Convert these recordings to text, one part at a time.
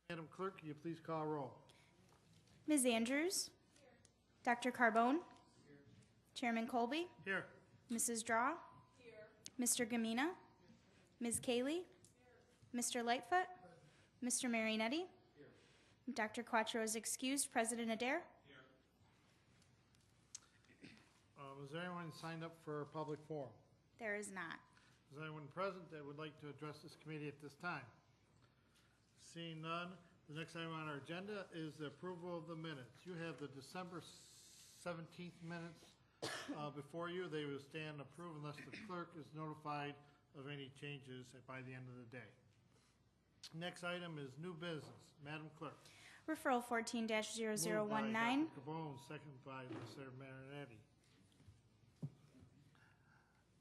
Madam Clerk, can you please call roll? Ms. Andrews? Dr. Carbone? Chairman Colby? Here. Mrs. Draw? Mr. Gamina? Ms. Cayley? Mr. Lightfoot? Mr. Marinetti? Dr. Quattro is excused. President Adair? Is there anyone signed up for a public forum? There is not. Is there anyone present that would like to address this committee at this time? Seeing none, the next item on our agenda is the approval of the minutes. You have the December 17th minutes before you. They will stand approved unless the clerk is notified of any changes by the end of the day. Next item is new business. Madam Clerk. Referral 14-0019. Moved by Dr. Carbone, second by Mr. Marinetti.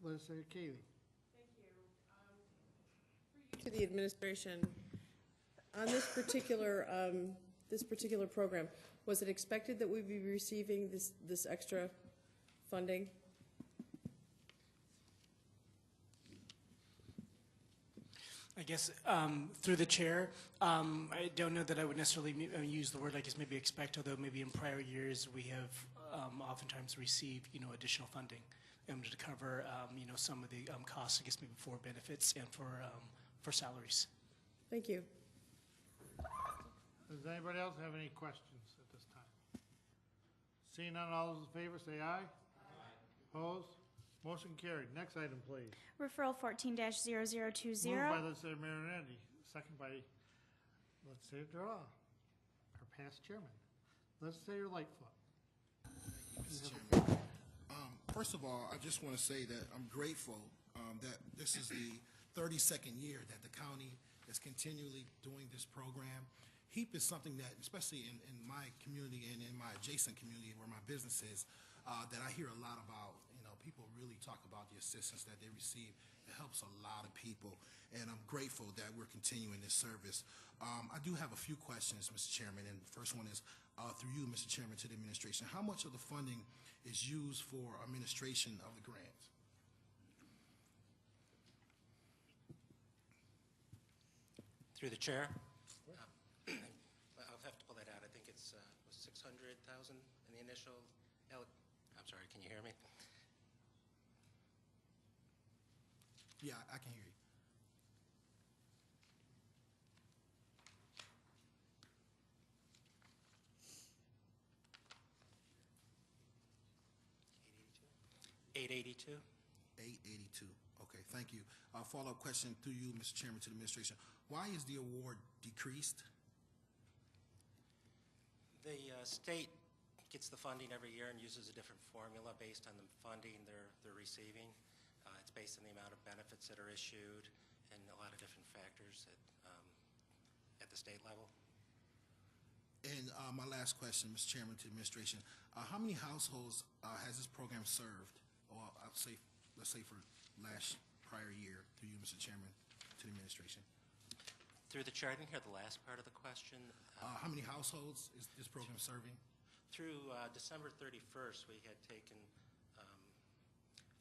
Legislator Cayley. Thank you. To the administration, on this particular program, was it expected that we'd be receiving this extra funding? I guess through the chair, I don't know that I would necessarily use the word, I guess maybe expect, although maybe in prior years we have oftentimes received, additional funding to cover, some of the costs, I guess maybe for benefits and for salaries. Thank you. Does anybody else have any questions at this time? Seeing none, all those in favor say aye. Aye. Opposed? Motion carried. Next item, please. Referral 14-0020. Moved by Legislator Marinetti, second by Legislator Draw, our past chairman. Legislator Lightfoot. Mr. Chairman. First of all, I just want to say that I'm grateful that this is the 32nd year that the county is continually doing this program. HEAP is something that, especially in my community and in my adjacent community where my business is, that I hear a lot about. People really talk about the assistance that they receive. It helps a lot of people, and I'm grateful that we're continuing this service. I do have a few questions, Mr. Chairman, and the first one is through you, Mr. Chairman, to the administration. How much of the funding is used for administration of the grants? Through the chair. I'll have to pull that out. I think it's was 600,000 in the initial. I'm sorry. Can you hear me? Yeah, I can hear you. $882. Okay, thank you. Follow-up question through you, Mr. Chairman, to the administration. Why is the award decreased? The state gets the funding every year and uses a different formula based on the funding they're receiving. It's based on the amount of benefits that are issued and a lot of different factors at the state level. And my last question, Mr. Chairman, to the administration. How many households has this program served? Or let's say for prior year, through you, Mr. Chairman, to the administration. Through the chair, I didn't hear the last part of the question. How many households is this program serving? Through December 31st, we had taken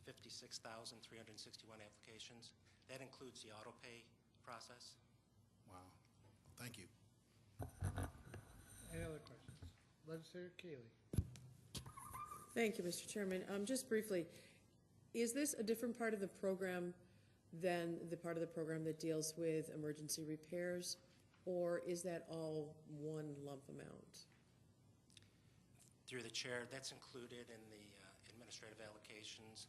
56,361 applications. That includes the auto pay process. Wow. Thank you. Any other questions? Legislator Cayley. Thank you, Mr. Chairman. Just briefly, is this a different part of the program than the part of the program that deals with emergency repairs, or is that all one lump amount? Through the chair, that's included in the administrative allocations.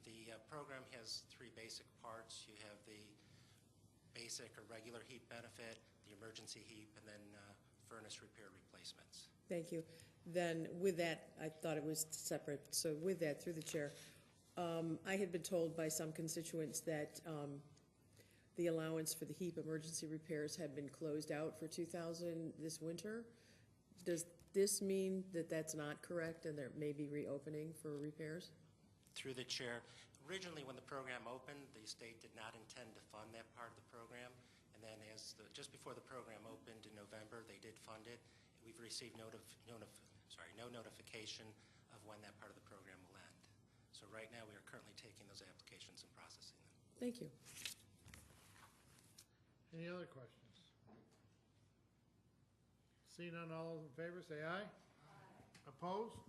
The program has three basic parts. You have the basic or regular HEAP benefit, the emergency HEAP, and then furnace repair replacements. Thank you. Then with that, I thought it was separate. So with that, through the chair, I had been told by some constituents that the allowance for the HEAP emergency repairs had been closed out for 2000 this winter. Does this mean that that's not correct and there may be reopening for repairs? Through the chair, originally when the program opened, the state did not intend to fund that part of the program. And then just before the program opened in November, they did fund it. We've received no notification of when that part of the program will end. So right now we are currently taking those applications and processing them. Thank you. Any other questions? Seeing none, all those in favor, say aye. Aye. Opposed?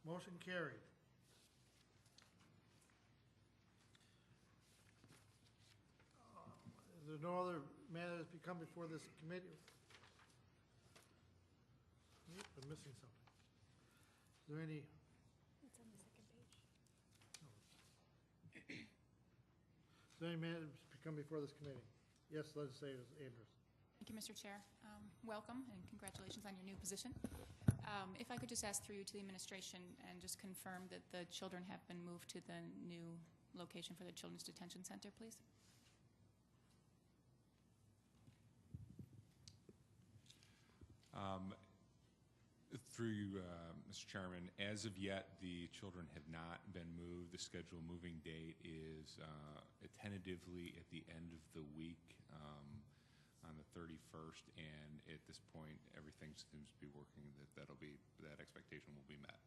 Motion carried. Is there no other matter that's become before this committee? Yep, I'm missing something. Is there any? It's on the second page. Is there any matter that's become before this committee? Yes, Legislator Andrews. Thank you, Mr. Chair. Welcome and congratulations on your new position. If I could just ask through you to the administration and just confirm that the children have been moved to the new location for the Children's Detention Center, please. Through you, Mr. Chairman, as of yet, the children have not been moved. The scheduled moving date is tentatively at the end of the week on the 31st, and at this point, everything seems to be working that expectation will be met.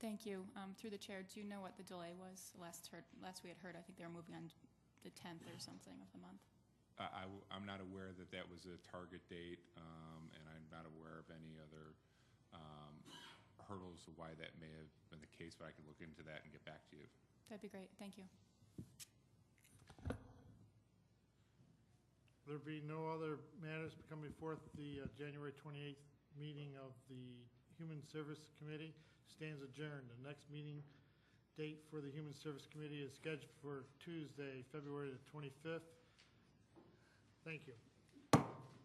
Thank you. Through the chair, do you know what the delay was? Last we had heard, I think they were moving on the 10th or something of the month. I'm not aware that that was a target date, and I'm not aware of any other hurdles of why that may have been the case, but I can look into that and get back to you. That'd be great. Thank you. There be no other matters coming before the January 28th meeting of the Human Service Committee stands adjourned. The next meeting date for the Human Service Committee is scheduled for Tuesday, February the 25th. Thank you.